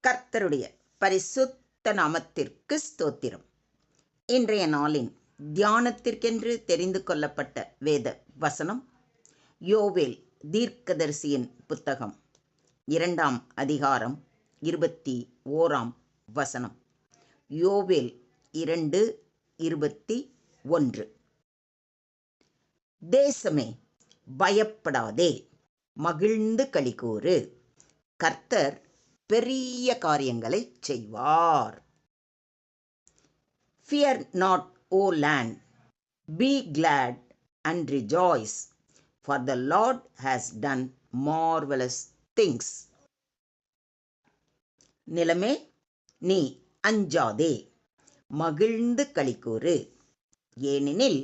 கர்த்தருடைய பரிசுத்த நாமத்திற்கு ஸ்தோத்திரம். இன்றைய நாளின் தியானத்திற்கென்று தெரிந்து கொள்ளப்பட்ட வேத வசனம் யோவேல் தீர்க்கதரிசியின் புத்தகம் 2ஆம் அதிகாரம் 21ஆம் வசனம். யோவேல் 2:21. தேசமே பயப்படாதே, மகிழ்ந்து களிகூரு, கர்த்தர் பெரிய காரியங்களை செய்வார். Fear not, O land, be glad and rejoice, for the Lord has done marvelous things. நிலமே, நீ அஞ்சாதே, மகிழ்ந்து களிகூரு, ஏனெனில்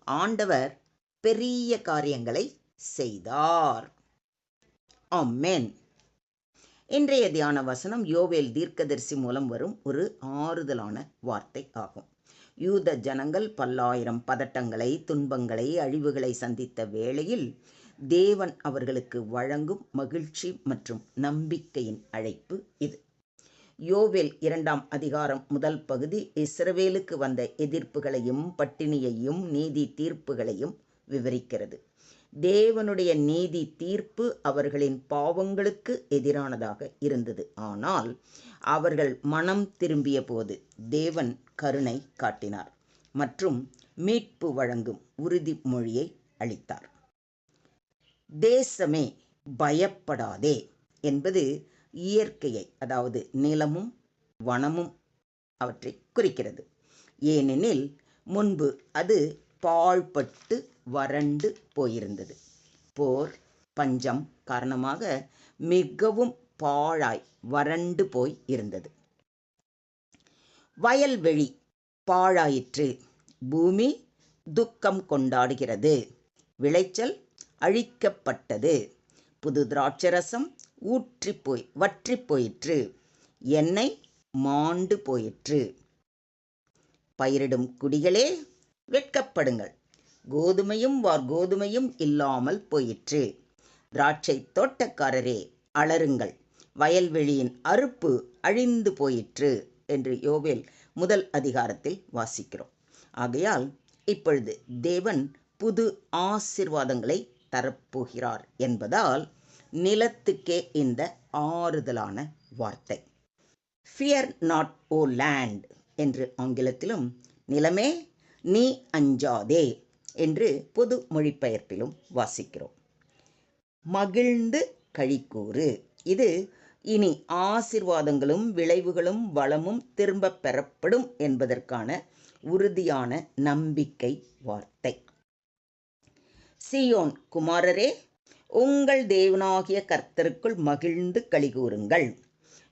ஆண்டவர் பெரிய காரியங்களை செய்தார். ஆமென். இன்றைய தியான வசனம் யோவேல் தீர்க்கதரிசி மூலம் வரும் ஒரு ஆறுதலான வார்த்தை ஆகும். யூத ஜனங்கள் பல்லாயிரம் பதட்டங்களை, துன்பங்களை, அழிவுகளை சந்தித்த வேளையில் தேவன் அவர்களுக்கு வழங்கும் மகிழ்ச்சி மற்றும் நம்பிக்கையின் அழைப்பு இது. யோவேல் 2ஆம் அதிகாரம் முதல் பகுதி இஸ்ரவேலுக்கு வந்த எதிர்ப்புகளையும் பட்டினியையும் நீதி தீர்ப்புகளையும் விவரிக்கிறது. தேவனுடைய நீதி தீர்ப்பு அவர்களின் பாவங்களுக்கு எதிரானதாக இருந்தது. ஆனால் அவர்கள் மனம் திரும்பிய போது தேவன் கருணை காட்டினார் மற்றும் மீட்பு வழங்கும் உறுதிமொழியை அளித்தார். தேசமே பயப்படாதே என்பது இயற்கையை, அதாவது நிலமும் வனமும் அவற்றை குறிக்கிறது. ஏனெனில் முன்பு அது பாழ்பட்டு வறண்டு போயிருந்தது. போர், பஞ்சம் காரணமாக மிகவும் பாழாய் வறண்டு போய் இருந்தது. வயல்வெளி பாழாயிற்று, பூமி துக்கம் கொண்டாடுகிறது, விளைச்சல் அழிக்கப்பட்டது, புது திராட்சரசம் வற்றி போயிற்று, எண்ணெய் மாண்டு போயிற்று. பயிரிடும் குடிகளே வெட்கப்படுங்கள், கோதுமையும் வார்கோதுமையும் இல்லாமல் போயிற்று. திராட்சை தோட்டக்காரரே அலறுங்கள், வயல்வெளியின் அறுப்பு அழிந்து போயிற்று என்று யோவேல் 1 அதிகாரத்தில் வாசிக்கிறோம். ஆகையால் இப்பொழுது தேவன் புது ஆசீர்வாதங்களை தரப்போகிறார் என்பதால் நிலத்துக்கே இந்த ஆறுதலான வார்த்தை. Fear not, O land என்று ஆங்கிலத்திலும், நிலமே நீ அஞ்சாதே என்று பொது மொழிபெயர்ப்பிலும் வாசிக்கிறோம். மகிழ்ந்து களிகூரு, இது இனி ஆசீர்வாதங்களும் விளைவுகளும் வளமும் திரும்ப பெறப்படும் என்பதற்கான உறுதியான நம்பிக்கை வார்த்தை. சீயோன் குமாரரே, உங்கள் தேவனாகிய கர்த்தருக்குள் மகிழ்ந்து களிகூருங்கள்.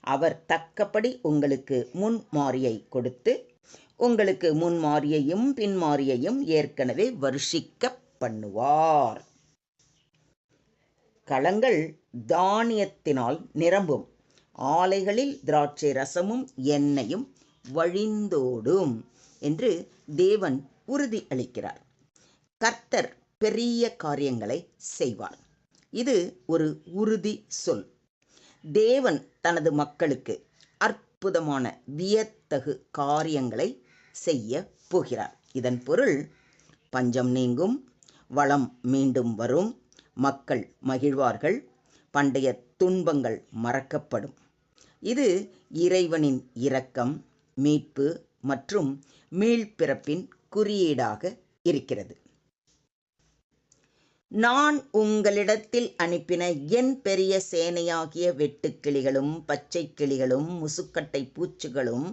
அவர் தக்கபடி உங்களுக்கு முன்மாரியை கொடுத்து, உங்களுக்கு முன்மாரியையும் பின்மாரியையும் ஏற்கனவே வருஷிக்க பண்ணுவார். களங்கள் தானியத்தினால் நிரம்பும், ஆலைகளில் திராட்சை ரசமும் எண்ணெயும் வழிந்தோடும் என்று தேவன் உறுதி அளிக்கிறார். கர்த்தர் பெரிய காரியங்களை செய்வார். இது ஒரு உறுதி சொல். தேவன் தனது மக்களுக்கு அற்புதமான வியத்தகு காரியங்களை செய்ய போகிறார். இதன் பொருள், பஞ்சம் நீங்கும், வளம் மீண்டும் வரும், மக்கள் மகிழ்வார்கள், பண்டைய துன்பங்கள் மறக்கப்படும். இது இறைவனின் இரக்கம், மீட்பு மற்றும் மீள்பிறப்பின் குறியீடாக இருக்கிறது. நான் உங்களிடத்தில் அனுப்பின என் பெரிய சேனையாகிய வெட்டுக்கிளிகளும் பச்சை கிளிகளும் முசுக்கட்டை பூச்சிகளும்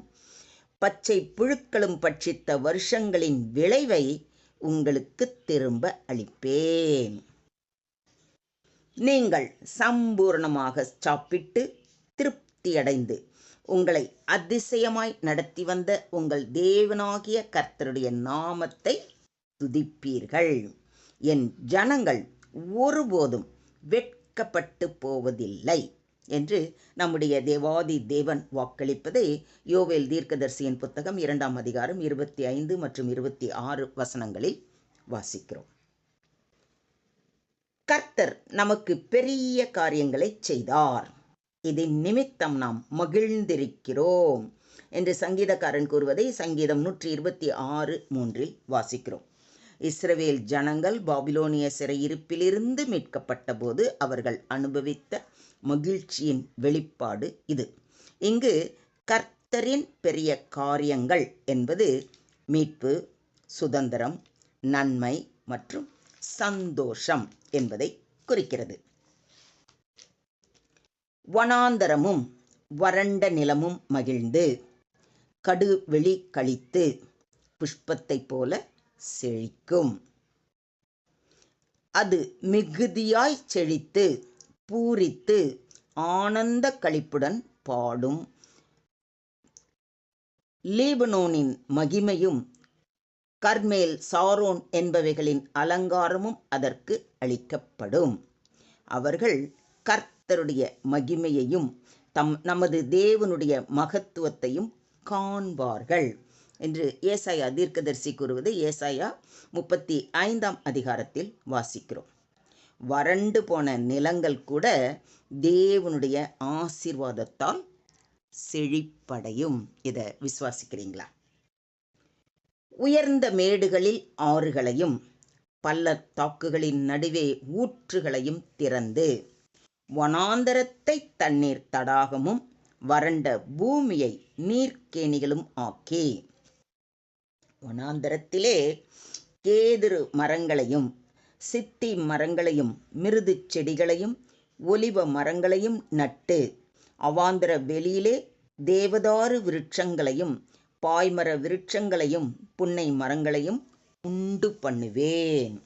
பச்சை புழுக்களும் பட்சித்த வருஷங்களின் விளைவை உங்களுக்கு திரும்ப அளிப்பேன். நீங்கள் சம்பூர்ணமாக சாப்பிட்டு திருப்தியடைந்து உங்களை அதிசயமாய் நடத்தி வந்த உங்கள் தேவனாகிய கர்த்தருடைய நாமத்தை துதிப்பீர்கள். என் ஜனங்கள் ஒருபோதும் வெட்கப்பட்டு போவதில்லை என்று நம்முடைய தேவாதி தேவன் வாக்களிப்பதை யோவேல் தீர்க்கதரிசியின் புத்தகம் 2ஆம் அதிகாரம் 25 மற்றும் 26 வசனங்களில் வாசிக்கிறோம். கர்த்தர் நமக்கு பெரிய காரியங்களை செய்தார். இதன் நிமித்தம் நாம் மகிழ்ந்திருக்கிறோம் என்று சங்கீதக்காரன் கூறுவதை சங்கீதம் 126:3 வாசிக்கிறோம். இஸ்ரவேல் ஜனங்கள் பாபிலோனிய சிறையிருப்பிலிருந்து மீட்கப்பட்ட போது அவர்கள் அனுபவித்த மகிழ்ச்சியின் வெளிப்பாடு இது. இங்கு கர்த்தரின் பெரிய காரியங்கள் என்பது மீட்பு, சுதந்திரம், நன்மை மற்றும் சந்தோஷம் என்பதை குறிக்கிறது. வனாந்தரமும் வறண்ட நிலமும் மகிழ்ந்து கடுவெளி கழித்து புஷ்பத்தைப் போல செழிக்கும். அது மிகுதியாய் செழித்து பூரித்து ஆனந்த களிப்புடன் பாடும். லீபனோனின் மகிமையும் கர்மேல், சாரோன் என்பவைகளின் அலங்காரமும் அதற்கு அளிக்கப்படும். அவர்கள் கர்த்தருடைய மகிமையையும் நமது தேவனுடைய மகத்துவத்தையும் காண்பார்கள் என்று ஏசாயா தீர்க்கதரிசி கூறுவது ஏசாயா 35 வாசிக்கிறோம். வறண்டு போன நிலங்கள் கூட தேவனுடைய ஆசீர்வாதத்தால் செழிப்படையும். இதை விசுவாசிக்கிறீங்களா? உயர்ந்த மேடுகளில் ஆறுகளையும் பள்ளத்தாக்குகளின் நடுவே ஊற்றுகளையும் திறந்து வனாந்தரத்தை தண்ணீர் தடாகமும் வறண்ட பூமியை நீர்க்கேணிகளும் ஆக்கி, வனாந்தரத்திலே கேதுரு மரங்களையும் சித்தி மரங்களையும் மிருது செடிகளையும் ஒலிவ மரங்களையும் நட்டு அவாந்தர வெளியிலே தேவதாரு விருட்சங்களையும் பாய்மர விருட்சங்களையும் புன்னை மரங்களையும் உண்டு பண்ணுவேன்.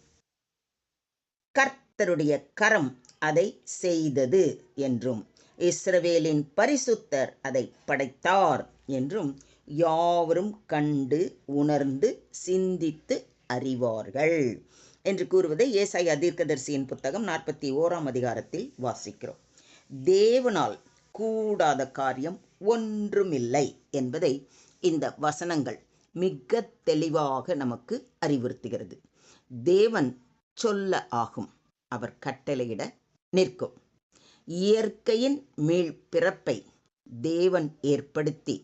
கர்த்தருடைய கரம் அதை செய்தது என்றும் இஸ்ரவேலின் பரிசுத்தர் அதை படைத்தார் என்றும் யாவரும் கண்டு உணர்ந்து சிந்தித்து அறிவார்கள் என்று கூறுவதை ஏசாயா தீர்க்கதரிசியின் புத்தகம் 41 வாசிக்கிறோம். தேவனால் கூடாத காரியம் ஒன்றுமில்லை என்பதை இந்த வசனங்கள் மிக தெளிவாக நமக்கு அறிவுறுத்துகிறது. தேவன் சொல்ல ஆகும், அவர் கட்டளையிட நிற்கும். இயற்கையின் மீள்பிறப்பை தேவன் ஏற்படுத்தி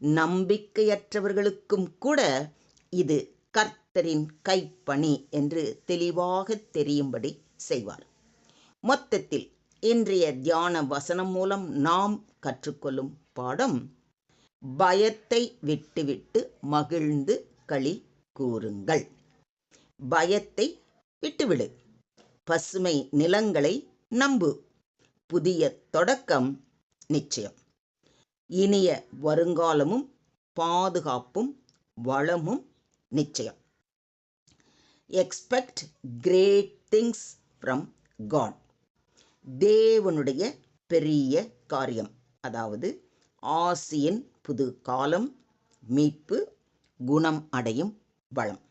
நம்பிக்கையற்றவர்களுக்கும் கூட இது கர்த்தரின் கைப்பணி என்று தெளிவாக தெரியும்படி செய்வார். மொத்தத்தில் இன்றைய தியான வசனம் மூலம் நாம் கற்றுக்கொள்ளும் பாடம், பயத்தை விட்டுவிட்டு மகிழ்ந்து களி கூறுங்கள். பயத்தை விட்டுவிடு, பசுமை நிலங்களை நம்பு, புதிய தொடக்கம் நிச்சயம், இனிய வருங்காலமும் பாதுகாப்பும் வளமும் நிச்சயம். Expect great things from God. தேவனுடைய பெரிய காரியம், அதாவது ஆசியின் புது காலம், மீட்பு, குணம் அடையும் வளம்.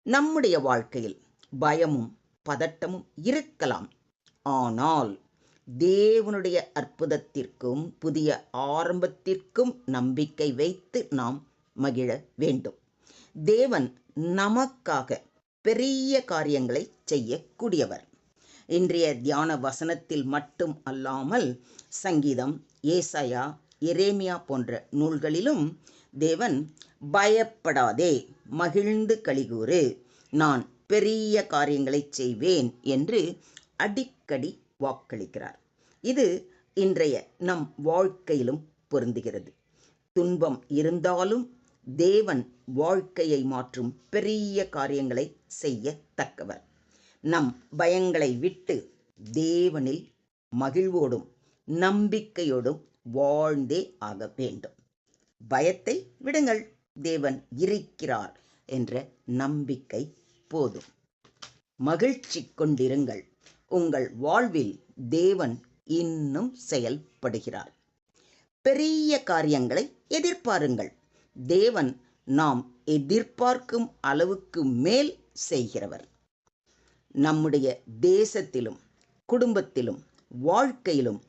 நம்முடைய வாழ்க்கையில் பயமும் பதட்டமும் இருக்கலாம். ஆனால் தேவனுடைய அற்புதத்திற்கும் புதிய ஆரம்பத்திற்கும் நம்பிக்கை வைத்து நாம் மகிழ வேண்டும். தேவன் நமக்காக பெரிய காரியங்களை செய்யக்கூடியவர். இன்றைய தியான வசனத்தில் மட்டும் அல்லாமல் சங்கீதம், ஏசாயா, எரேமியா போன்ற நூல்களிலும் தேவன் பயப்படாதே, மகிழ்ந்து களிகூறு, நான் பெரிய காரியங்களை செய்வேன் என்று அடிக்கடி வாக்களிக்கிறார். இது இன்றைய நம் வாழ்க்கையிலும் பொருந்துகிறது. துன்பம் இருந்தாலும் தேவன் வாழ்க்கையை மாற்றும் பெரிய காரியங்களை செய்யத்தக்கவர். நம் பயங்களை விட்டு தேவனில் மகிழ்வோடும் நம்பிக்கையோடும் வாழ்ந்தே ஆக வேண்டும். பயத்தை விடுங்கள், தேவன் இருக்கிறார் என்ற நம்பிக்கை போதும். மகிழ்ச்சி கொண்டிருங்கள், உங்கள் வாழ்வில் தேவன் இன்னும் செயல்படுகிறார். பெரிய காரியங்களை எதிர்பாருங்கள். தேவன் நாம் எதிர்பார்க்கும் அளவுக்கு மேல் செய்கிறவர். நம்முடைய தேசத்திலும் குடும்பத்திலும் வாழ்க்கையிலும்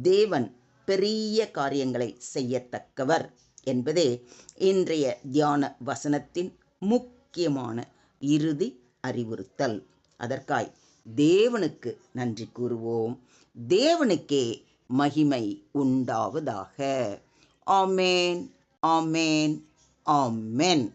தேவன் பெரிய காரியங்களை செய்யத்தக்கவர் என்பதே இன்றைய தியான வசனத்தின் முக்கியமான இறுதி அறிவுறுத்தல். அதற்காய் தேவனுக்கு நன்றி கூறுவோம். தேவனுக்கே மகிமை உண்டாவதாக. ஆமேன், ஆமேன், ஆமென்.